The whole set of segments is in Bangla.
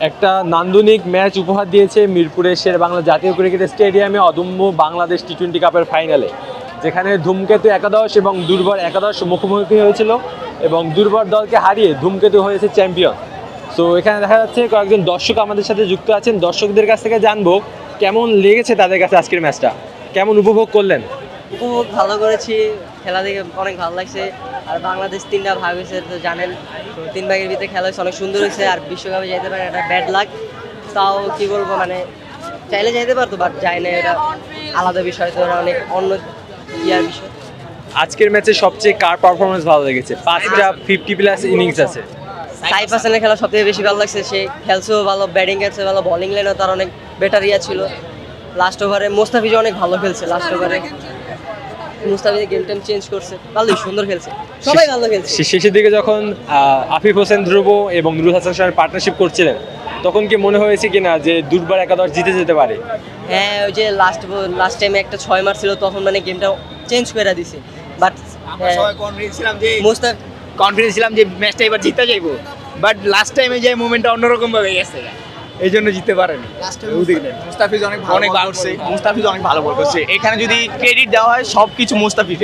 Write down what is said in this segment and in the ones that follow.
একটা নান্দনিক ম্যাচ উপহার দিয়েছে মিরপুরের শেরেবাংলা জাতীয় ক্রিকেট স্টেডিয়ামে অদম্য বাংলাদেশ টি-20 কাপের ফাইনালে, যেখানে ধূমকেতু একাদশ এবং দুর্বার একাদশ মুখোমুখি হয়েছিল এবং দুর্বার দলকে হারিয়ে ধূমকেতু হয়েছে চ্যাম্পিয়ন। সো এখানে দেখা যাচ্ছে কয়েকজন দর্শক আমাদের সাথে যুক্ত আছেন। দর্শকদের কাছ থেকে জানবো কেমন লেগেছে তাদের কাছে আজকের ম্যাচটা, কেমন উপভোগ করলেন। উপভোগ ভালো করেছি, খেলা দেখে অনেক ভালো লাগছে। আর বাংলাদেশ 3টা ভাগ হয়েছে তো জানেন, তো 3 ভাগের ভিতরে খেলা হয়েছে, অনেক সুন্দর হয়েছে। আর বিশ্বকাপে যেতে পারে এটা ব্যাড লাক, তাও কি বলবো, মানে চাইলে যেতে পারতো বাট যায় না, এটা আলাদা বিষয়। তো এটা অনেক অন্য ইয়ার বিষয়। আজকের ম্যাচে সবচেয়ে কার পারফরমেন্স ভালো লেগেছে? 5টা 50+ ইনিংস আছে। সাইফ হাসানের খেলা সবথেকে বেশি ভালো লাগছে। সে খেলছেও ভালো, ব্যাটিং খেলছে ভালো, বোলিং লাইনেও তার অনেক বেটার ইয়া ছিল। লাস্ট ওভারে মোস্তাফিজ অনেক ভালো খেলছে। লাস্ট ওভারে মুস্তাফিজ গেম টাইম চেঞ্জ করছে, ভালোই সুন্দর খেলছে, সবাই ভালো খেলছে। শেষের দিকে যখন আফিফ হোসেন ধ্রুব এবং নুরুল হাসান সাহেব পার্টনারশিপ করছিলেন, তখন কি মনে হয়েছে কিনা যে দুর্বার একাদশ জিতে যেতে পারে? হ্যাঁ, ওই যে লাস্ট টাইমে একটা 6 মারছিল, তখন মানে গেমটা চেঞ্জ করে দিছে। বাট কনফিডেন্স ছিলাম যে ম্যাচটা এবার জিতে যাইবো, বাট লাস্ট টাইমে যে মুভমেন্টটা অন্যরকম ভাবে গেছে, এই জন্য জিততে পারেনি। মুস্তাফিজ অনেক ভালো করছে, মুস্তাফিজ অনেক ভালো বল করছে। এখানে যদি ক্রেডিট দেওয়া হয় সবকিছু মুস্তাফিজ।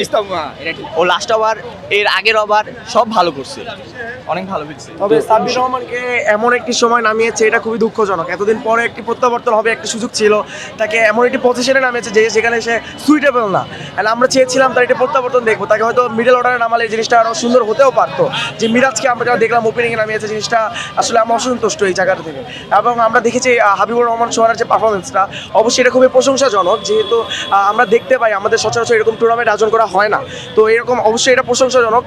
ও লাস্ট ওভার, এর আগের ওভার সব ভালো করছে, অনেক ভালো খেলছে। তবে সাব্বির রহমানকে এমন একটি সময় নামিয়েছে, এটা খুবই দুঃখজনক। এতদিন পরে একটি প্রত্যাবর্তন হবে, একটা সুযোগ ছিল, তাকে এমন একটি পজিশনে নামিয়েছে যে যেখানে সে সুইটেবল না। আর আমরা চেয়েছিলাম তার একটি প্রত্যাবর্তন দেখবো, তাকে হয়তো মিডল অর্ডারে নামালে এই জিনিসটা আরও সুন্দর হতেও পারতো। যে মিরাজকে আমরা দেখলাম ওপেনিংয়ে নামিয়েছে, জিনিসটা আসলে আমরা অসন্তুষ্ট এই জায়গাটা থেকে। এবং আমরা দেখেছি হাবিবুর রহমান সোহানের যে পারফরমেন্সটা, অবশ্যই এটা খুবই প্রশংসাজনক। যেহেতু আমরা দেখতে পাই আমাদের সচরাচর এরকম টুর্নামেন্ট আয়োজন করা হয় না, তো এরকম অবশ্যই এটা প্রশংসাজনক।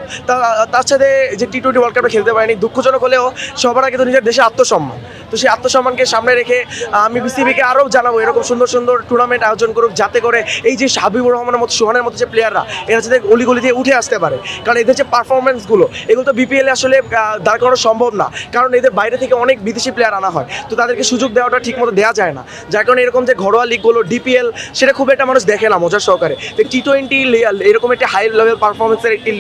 তার সাথে যে টি-20 ওয়ার্ল্ড কাপে খেলতে পারেনি, দুঃখজনক হলেও সবার আগে তো নিজের দেশে আত্মসম্মান। তো সেই আত্মসম্মানকে সামনে রেখে আমি বিসিবিকে আরও জানাবো এরকম সুন্দর সুন্দর টুর্নামেন্ট আয়োজন করুক, যাতে করে এই যে হাবিবুর রহমানের মতো, সোহানের মতো যে প্লেয়াররা, এরা যাতে গলি দিয়ে উঠে আসতে পারে। কারণ এদের যে পারফরমেন্সগুলো, এগুলো তো বিপিএলে আসলে দাঁড় করানো সম্ভব না, কারণ এদের বাইরে থেকে অনেক বিদেশি প্লেয়ার আনা হয়, তো তাদেরকে সুযোগ দেওয়াটা ঠিকমতো দেওয়া যায় না। যার কারণে এরকম যে ঘরোয়া লিগগুলো, ডিপিএল, সেটা খুব একটা মানুষ দেখে না মজার সহকারে। তো টি-20 এরকম একটি হাই লেভেল পারফরমেন্সের একটি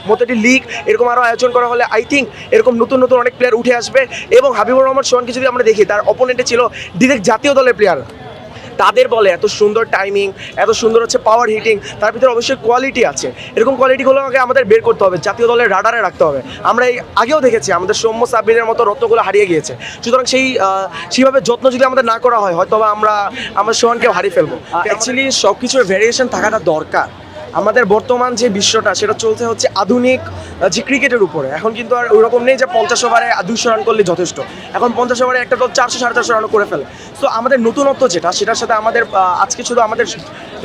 মতো একটি লিগ এরকম আরও আয়োজন করা হলে আই থিঙ্ক এরকম নতুন নতুন অনেক প্লেয়ার উঠে আসবে। এবং হাবিবুর রহমান সোহানকে যদি আমরা দেখি, তার অপোনেন্টে ছিল ডিরেক্ট জাতীয় দলের প্লেয়ার। তাদের বলে এত সুন্দর টাইমিং, এত সুন্দর হচ্ছে পাওয়ার হিটিং, তার ভিতরে অবশ্যই কোয়ালিটি আছে। এরকম কোয়ালিটিগুলো আমাদের বের করতে হবে, জাতীয় দলের রাডারে রাখতে হবে। আমরা এই আগেও দেখেছি আমাদের সৌম্য সাব্বিরের মতো রত্নগুলো হারিয়ে গিয়েছে। সুতরাং সেইভাবে যত্ন যদি আমাদের না করা হয়, হয়তো আমরা সোহানকেও হারিয়ে ফেলবো। অ্যাকচুয়ালি সব কিছুর ভ্যারিয়েশন থাকাটা দরকার। আমাদের বর্তমান যে বিশ্বটা, সেটা চলছে হচ্ছে আধুনিক যে ক্রিকেটের উপরে। এখন কিন্তু আর ওইরকম নেই যে 50 ওভারে 200 রান করলে যথেষ্ট। এখন 50 ওভারে একটা দল 400-450 রানও করে ফেলে। সো আমাদের নতুনত্ব যেটা, সেটার সাথে আমাদের আজকে শুধু আমাদের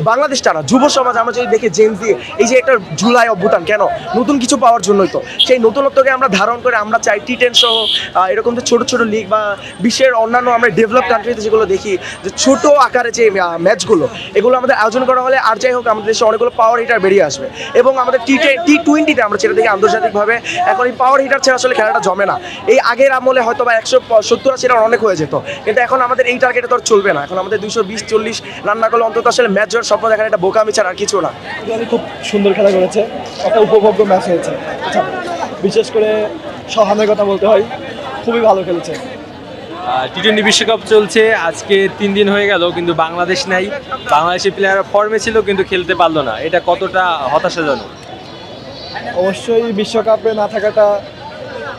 বাংলাদেশটা না, যুব সমাজ আমরা যদি দেখি, জেনজি, এই যে একটা জুলাই অভ্যুত্থান, কেন? নতুন কিছু পাওয়ার জন্যই তো। সেই নতুনত্বকে আমরা ধারণ করে আমরা চাই টি-10 সহ এরকম যে ছোটো ছোটো লিগ বা বিশ্বের অন্যান্য আমরা ডেভেলপ কান্ট্রিতে যেগুলো দেখি, যে ছোট আকারে যে ম্যাচগুলো, এগুলো আমাদের আয়োজন করা হলে আর যাই হোক আমাদের দেশে অনেকগুলো পাওয়ার হিটার বেরিয়ে আসবে। এবং আমাদের টি-20তে আমরা যেটা দেখি আন্তর্জাতিকভাবে, এখন এই পাওয়ার হিটার ছাড়া আসলে খেলাটা জমে না। এই আগের আমলে হয়তো বা 170-80 রান অনেক হয়ে যেত, কিন্তু এখন আমাদের এই টার্গেটে তো আর চলবে না। এখন আমাদের 220-40 রান না করলে অন্তত আসলে ম্যাচ জয়ের স্বপ্ন দেখার একটা বোকামি ছাড়া আর কিছু না। খুব সুন্দর খেলা করেছে, একটা উপভোগ্য ম্যাচ হয়েছে। আচ্ছা, বিশেষ করে সোহানের কথা বলতে হয়, খুবই ভালো খেলেছে। টি-20 বিশ্বকাপ চলছে, আজকে 3 দিন হয়ে গেল, কিন্তু বাংলাদেশ নাই। বাংলাদেশের প্লেয়ার ফর্মে ছিল কিন্তু খেলতে পারলো না, এটা কতটা হতাশাজনক? অবশ্যই বিশ্বকাপে না থাকাটা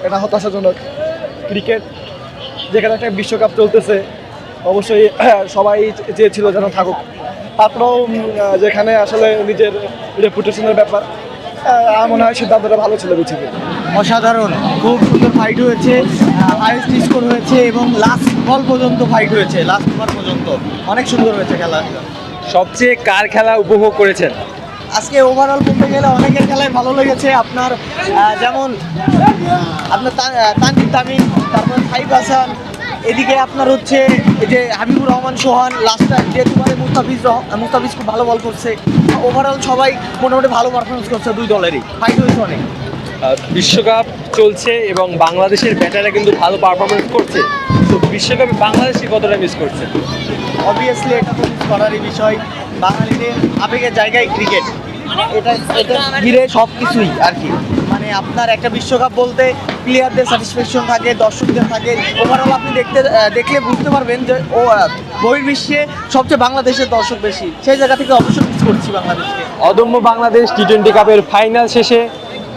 এটা হতাশাজনক। ক্রিকেট যেখানে একটা বিশ্বকাপ চলতেছে, অবশ্যই সবাই চেয়েছিল যেন থাকুক। তারপরেও যেখানে আসলে নিজের রেপুটেশনের ব্যাপার, আমার মনে হয় সিদ্ধান্তটা ভালো ছিল বিসিবি। অসাধারণ, খুব সুন্দর ফাইট হয়েছে, হাইয়েস্ট স্কোর হয়েছে এবং লাস্ট বল পর্যন্ত ফাইট হয়েছে, লাস্ট ওভার পর্যন্ত অনেক সুন্দর হয়েছে খেলা। সবচেয়ে কার খেলা উপভোগ করেছেন আজকে? ওভারঅল বলতে গেলে অনেকের খেলায় ভালো লেগেছে। আপনার যেমন আপনার তানজিদ তামিম, তারপর সাইফ হাসান, এদিকে আপনার হচ্ছে এই যে হাবিবুর রহমান সোহান, লাস্টটা যেহেতু মানে মুস্তাফিজ খুব ভালো বল করছে। ওভারঅল সবাই মোটামুটি ভালো পারফরমেন্স করছে, দুই দলেরই ফাইট হয়েছে অনেক। বিশ্বকাপ চলছে এবং বাংলাদেশের ব্যাটাররা কিন্তু ভালো পারফরমেন্স করছে, তো বিশ্বকাপে বাংলাদেশকে কতটা মিস করছে? অবভিয়াসলি এটা তো মিস করারই বিষয়। বাঙালিদের আবেগের জায়গায় ক্রিকেট, এটা ঘিরে সব কিছুই আর কি। মানে আপনার একটা বিশ্বকাপ বলতে প্লেয়ারদের স্যাটিসফ্যাকশন থাকে, দর্শকদের থাকে, ওভারঅল আপনি দেখলে বুঝতে পারবেন যে বহির্বিশ্বে সবচেয়ে বাংলাদেশের দর্শক বেশি, সেই জায়গা থেকে অবশ্যই মিস করছি বাংলাদেশকে। অদম্য বাংলাদেশ টি-20 কাপের ফাইনাল শেষে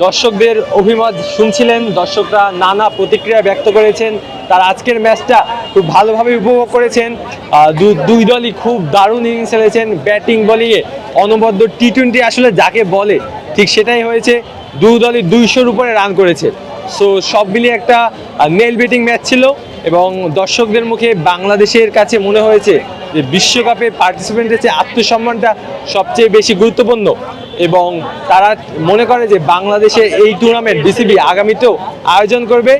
দর্শকদের অভিমত শুনছিলেন, দর্শকরা নানা প্রতিক্রিয়া ব্যক্ত করেছেন, তারা আজকের ম্যাচটা খুব ভালোভাবে উপভোগ করেছেন। দুই দলই খুব দারুণ ইনিংস খেলেছেন, ব্যাটিং বলিংয়ে অনবদ্য টি-20 আসলে যাকে বলে ঠিক সেটাই হয়েছে। দুই দলই 200-র উপরে রান করেছে। সো সব মিলিয়ে একটা নেল বেটিং ম্যাচ ছিল এবং দর্শকদের মুখে বাংলাদেশের কাছে মনে হয়েছে যে বিশ্বকাপে পার্টিসিপেন্টের চেয়ে আত্মসম্মানটা সবচেয়ে বেশি গুরুত্বপূর্ণ এবং তারা মনে করে যে বাংলাদেশে এই টুর্নামেন্ট বিসিবি আগামীতেও আয়োজন করবে।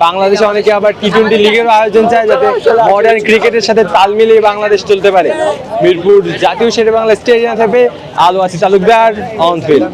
বাংলাদেশে অনেকে আবার টি-20 লিগেরও আয়োজন চায় যাতে মডার্ন ক্রিকেটের সাথে তাল মিলিয়ে বাংলাদেশ চলতে পারে। মিরপুর জাতীয় শেরেবাংলা স্টেডিয়াম থেকে আলো আছি তালুকদার, অন ফিল্ড।